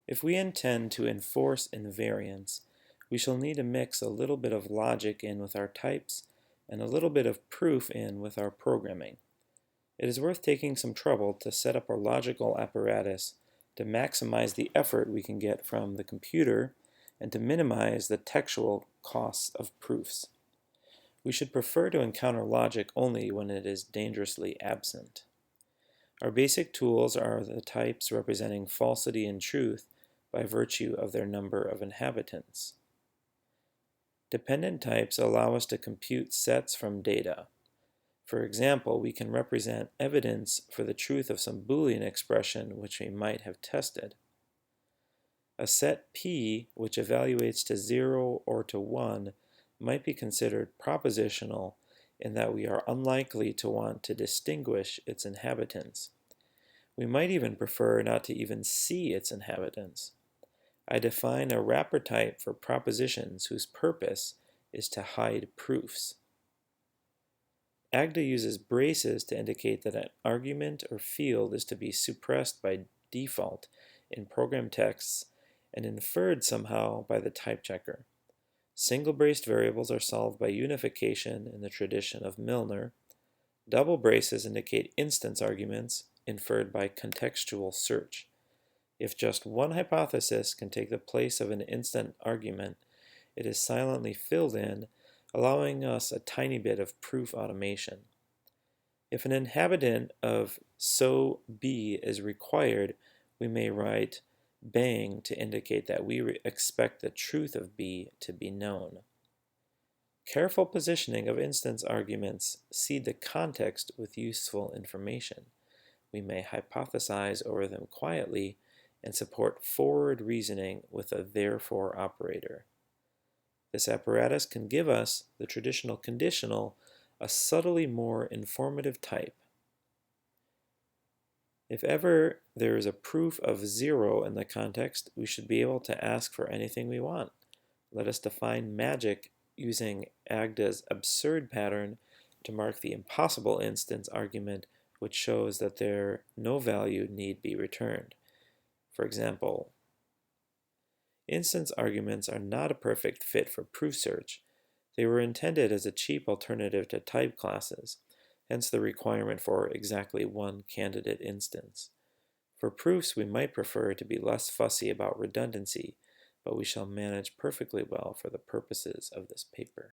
If we intend to enforce invariance, we shall need to mix a little bit of logic in with our types and a little bit of proof in with our programming. It is worth taking some trouble to set up our logical apparatus to maximize the effort we can get from the computer and to minimize the textual costs of proofs. We should prefer to encounter logic only when it is dangerously absent. Our basic tools are the types representing falsity and truth by virtue of their number of inhabitants. Dependent types allow us to compute sets from data. For example, we can represent evidence for the truth of some Boolean expression which we might have tested. A set P, which evaluates to 0 or to 1, might be considered propositional in that we are unlikely to want to distinguish its inhabitants. We might even prefer not to even see its inhabitants. I define a wrapper type for propositions whose purpose is to hide proofs. AGDA uses braces to indicate that an argument or field is to be suppressed by default in program texts and inferred somehow by the type checker. Single-braced variables are solved by unification in the tradition of Milner. Double braces indicate instance arguments inferred by contextual search. If just one hypothesis can take the place of an instant argument, it is silently filled in, allowing us a tiny bit of proof automation. If an inhabitant of so B is required, we may write bang to indicate that we expect the truth of B to be known. Careful positioning of instance arguments seed the context with useful information. We may hypothesize over them quietly and support forward reasoning with a therefore operator. This apparatus can give us, the traditional conditional, a subtly more informative type. If ever there is a proof of 0 in the context, we should be able to ask for anything we want. Let us define magic using AGDA's absurd pattern to mark the impossible instance argument, which shows that there no value need be returned. For example, instance arguments are not a perfect fit for proof search. They were intended as a cheap alternative to type classes, hence the requirement for exactly one candidate instance. For proofs, we might prefer to be less fussy about redundancy, but we shall manage perfectly well for the purposes of this paper.